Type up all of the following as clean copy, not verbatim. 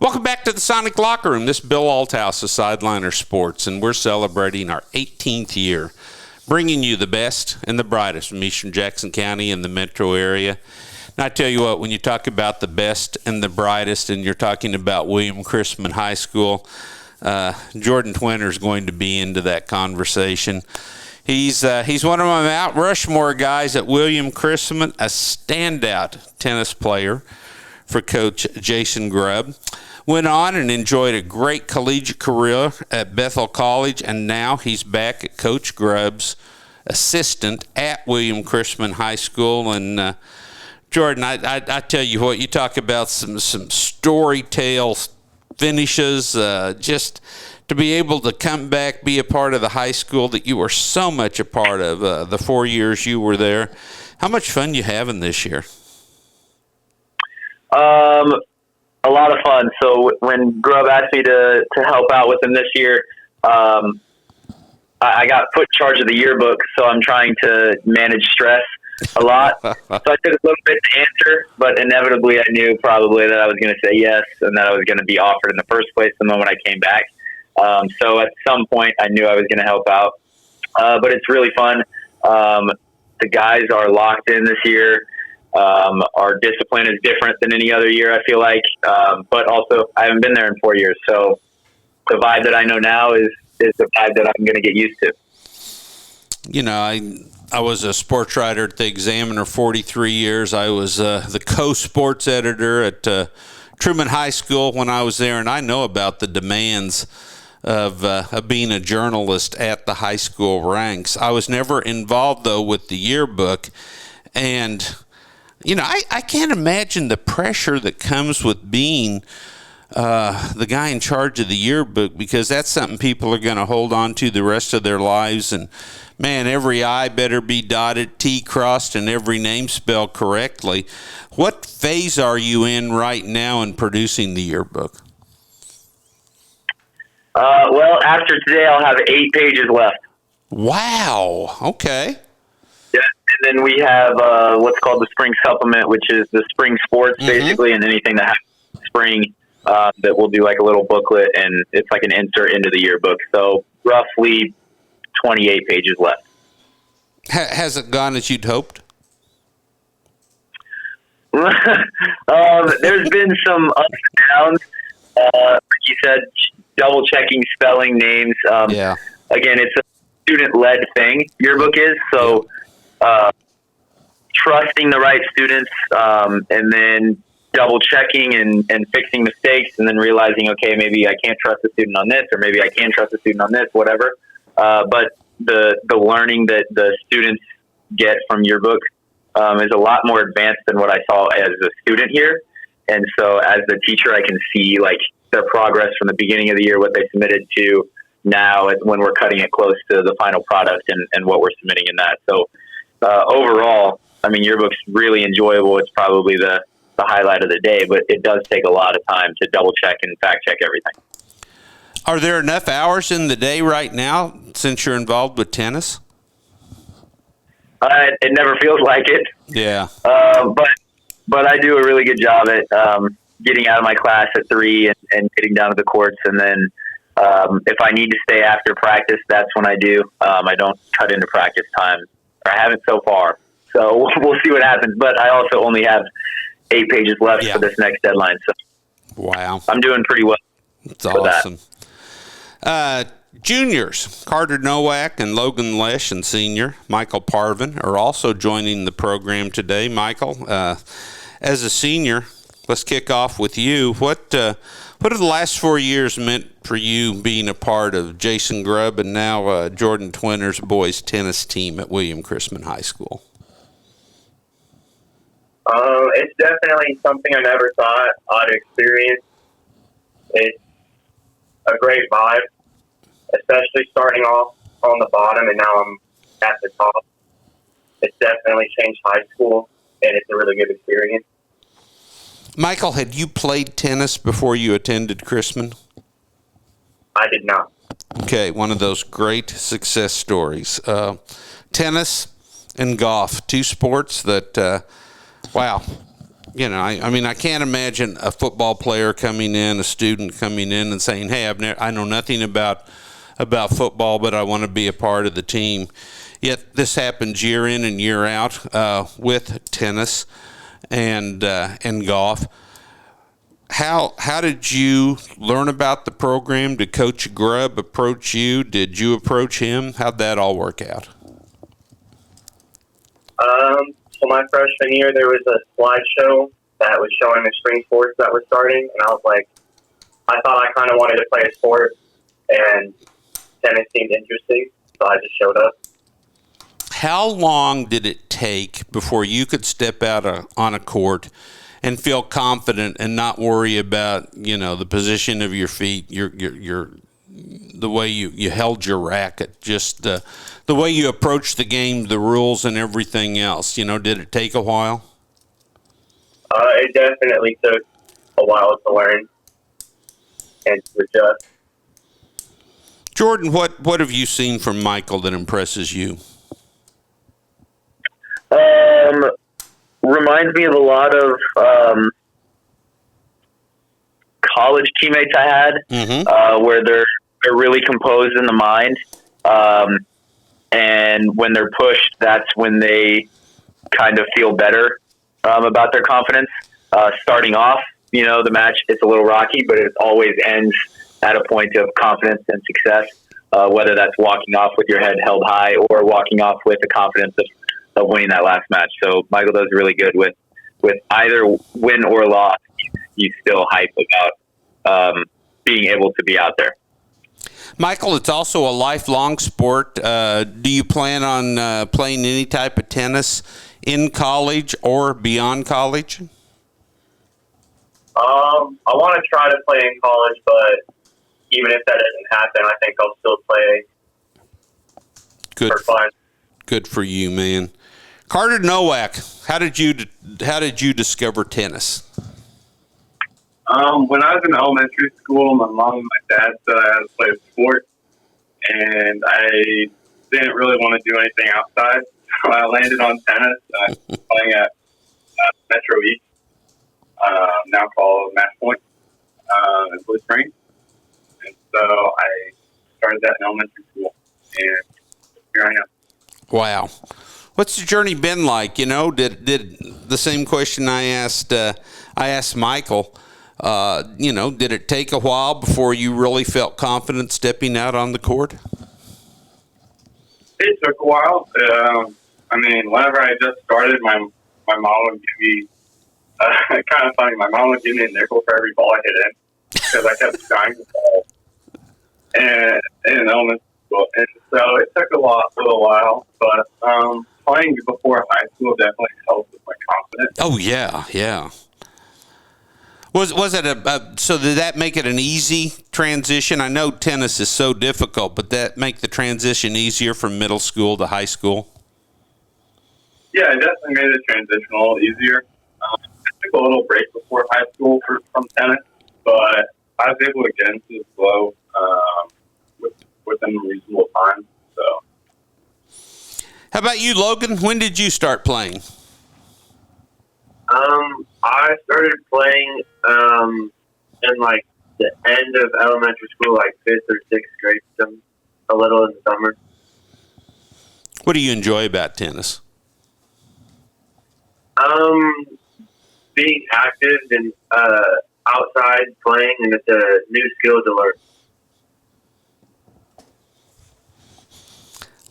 Welcome back to the Sonic Locker Room. This is Bill Althouse of Sideliner Sports, and we're celebrating our 18th year, bringing you the best and the brightest from Eastern Jackson County and the metro area. And I tell you what, when you talk about the best and the brightest, and you're talking about William Chrisman High School, Jordan Twinter's going to be into that conversation. He's one of my Mount Rushmore guys at William Chrisman, a standout tennis player for Coach Jason Grubb. Went on and enjoyed a great collegiate career at Bethel College, and now he's back at Coach Grubb's assistant at William Chrisman High School. And Jordan, I tell you what, you talk about some story tale finishes, just to be able to come back, be a part of the high school that you were so much a part of the 4 years you were there. How much fun you having this year? A lot of fun. So when Grubb asked me to help out with him this year, I got put in charge of the yearbook, so I'm trying to manage stress a lot. So I took a little bit to answer, but inevitably I knew probably that I was going to say yes and that I was going to be offered in the first place the moment I came back. So at some point I knew I was going to help out. But it's really fun. The guys are locked in this year. Our discipline is different than any other year, I feel like. But also, I haven't been there in 4 years. So the vibe that I know now is the vibe that I'm going to get used to. You know, I was a sports writer at the Examiner 43 years. I was the co-sports editor at Truman High School when I was there, and I know about the demands of being a journalist at the high school ranks. I was never involved, though, with the yearbook. And you know, I can't imagine the pressure that comes with being the guy in charge of the yearbook, because that's something people are going to hold on to the rest of their lives. And, man, every I better be dotted, T crossed, and every name spelled correctly. What phase are you in right now in producing the yearbook? Well, after today, I'll have 8 pages left. Wow. Okay. Yeah, and then we have what's called the spring supplement, which is the spring sports, basically, and anything that happens in spring that we'll do like a little booklet, and it's like an insert into the yearbook. So roughly 28 pages left. Has it gone as you'd hoped? There's been some ups and downs. Like you said, double-checking spelling names. Yeah. Again, it's a student-led thing, yearbook is, so... trusting the right students, and then double checking and fixing mistakes, and then realizing, okay, maybe I can't trust a student on this, or maybe I can trust a student on this, whatever. But the learning that the students get from yearbook is a lot more advanced than what I saw as a student here. And so as the teacher, I can see like their progress from the beginning of the year, what they submitted to now when we're cutting it close to the final product and what we're submitting in that. So overall, I mean, yearbook's really enjoyable. It's probably the highlight of the day, but it does take a lot of time to double check and fact check everything. Are there enough hours in the day right now since you're involved with tennis? It never feels like it. Yeah. But I do a really good job at getting out of my class at 3 and getting down to the courts. And then if I need to stay after practice, that's when I do. I don't cut into practice time. I haven't so far. So we'll see what happens. But I also only have 8 pages left for this next deadline. So wow. I'm doing pretty well. That's awesome. Juniors, Carter Nowak and Logan Lesh, and senior Michael Parvin are also joining the program today. Michael, as a senior, let's kick off with you. What have the last 4 years meant for you being a part of Jason Grubb and now Jordan Twinter's boys tennis team at William Chrisman High School? It's definitely something I never thought I'd experience. It's a great vibe, especially starting off on the bottom and now I'm at the top. It's definitely changed high school, and it's a really good experience. Michael, had you played tennis before you attended Chrisman? I did not. Okay, one of those great success stories. Tennis and golf, two sports that, wow, I mean, I can't imagine a football player coming in, a student coming in and saying, "Hey, I know nothing about football, but I want to be a part of the team." Yet this happens year in and year out with tennis and golf. How did you learn about the program? Did Coach Grubb approach you? Did you approach him? How'd that all work out? So my freshman year, there was a slideshow that was showing the spring sports that were starting, and I was like, I thought I kind of wanted to play a sport, and tennis seemed interesting, so I just showed up. How long did it take before you could step out on a court and feel confident and not worry about, the position of your feet, your the way you held your racket, just the way you approached the game, the rules and everything else? Did it take a while? It definitely took a while to learn and to adjust. Jordan, what have you seen from Michael that impresses you? Reminds me of a lot of college teammates I had, where they're really composed in the mind, and when they're pushed, that's when they kind of feel better about their confidence. Starting off, the match, it's a little rocky, but it always ends at a point of confidence and success, whether that's walking off with your head held high or walking off with the confidence of winning that last match. So Michael does really good with either win or loss. He's still hype about being able to be out there. Michael, it's also a lifelong sport. Do you plan on playing any type of tennis in college or beyond college? I want to try to play in college, but even if that doesn't happen, I think I'll still play for fun. Good for you, man. Carter Nowak, how did you discover tennis? When I was in elementary school, my mom and my dad said I had to play a sport, and I didn't really want to do anything outside. So I landed on tennis. I was playing at Metro East, now called Match Point, in Blue Springs. And so I started that in elementary school, and here I am. Wow. What's the journey been like? Did the same question I asked Michael, did it take a while before you really felt confident stepping out on the court? It took a while. Whenever I just started, my mom would give me, kind of funny, my mom would give me a nickel for every ball I hit in because I kept skying the ball. And in elementary school. And so it took a little while, but playing before high school definitely helped with my confidence. Oh, yeah. Was it so did that make it an easy transition? I know tennis is so difficult, but that make the transition easier from middle school to high school? Yeah, it definitely made the transition a little easier. I took a little break before high school from tennis, but I was able to get into the flow within a reasonable time. So, how about you, Logan? When did you start playing? I started playing in like the end of elementary school, like 5th or 6th grade, a little in the summer. What do you enjoy about tennis? Being active and outside playing, and it's a new skill to learn.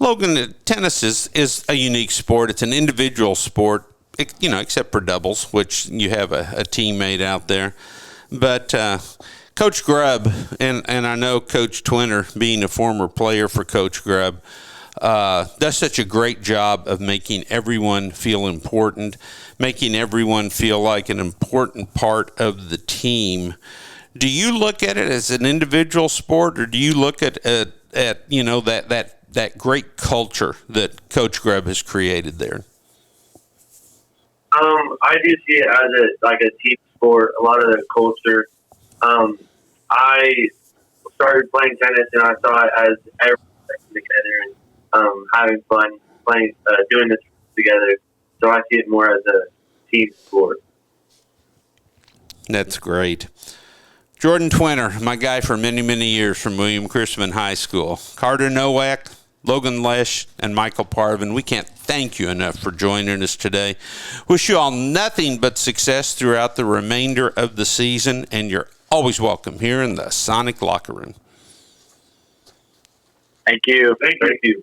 Logan, tennis is a unique sport. It's an individual sport, except for doubles, which you have a teammate out there. But Coach Grubb, and I know Coach Twinner, being a former player for Coach Grubb, does such a great job of making everyone feel important, making everyone feel like an important part of the team. Do you look at it as an individual sport, or do you look at that great culture that Coach Grubb has created there? I do see it as a team sport. A lot of the culture. I started playing tennis, and I saw it as everyone together and having fun playing, doing this together. So I see it more as a team sport. That's great. Jordan Twinner, my guy for many, many years from William Chrisman High School. Carter Nowak, Logan Lesh, and Michael Parvin, we can't thank you enough for joining us today. Wish you all nothing but success throughout the remainder of the season, and you're always welcome here in the Sonic Locker Room. Thank you. Thank you.